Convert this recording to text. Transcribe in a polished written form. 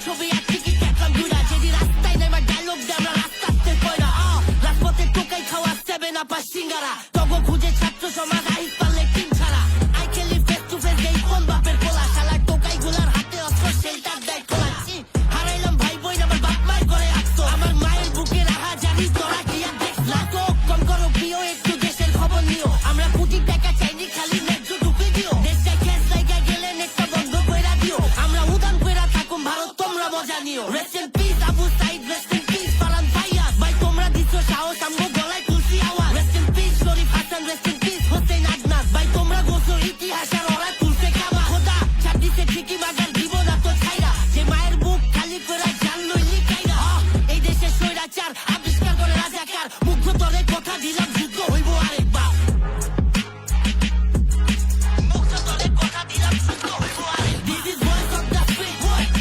ছবি আর টিকিট কাটলাম দুইটা যেদি রাস্তায় নেমা ডায়লগ দে আমরা রাস্তাতে কইরা রাজপথে টোকাই খাওয়া 7 আপ আর সিঙ্গারা তগো খুঁজে ছাত্র সমাজ আইস পারলে টিম ছাড়া আই খেলি ফেস টু ফেস দেই কোন বাপের পোলা শালা টোকাই গুলার হাতে অস্ত্র শেল্টার দেয় খোলা হারাইলাম ভাই বোন আমার বাপ মায়ের করে আসতো আমার মায়ের বুকে রাহা জানি তোরা কি আর দেখলা তো কম করো প্রিয় একটু দেশের খবর নিও আমরা কোটি টাকা চাইনি খালি ন্যায্য ঢুকে দিও দেশটা খেস জায়গা গেলে নেটটা বন্ধ কইরা দিও আমরা উদান কইরা থাকুম ভারত তোমরা মজা নিও রেস্ট ইন পিস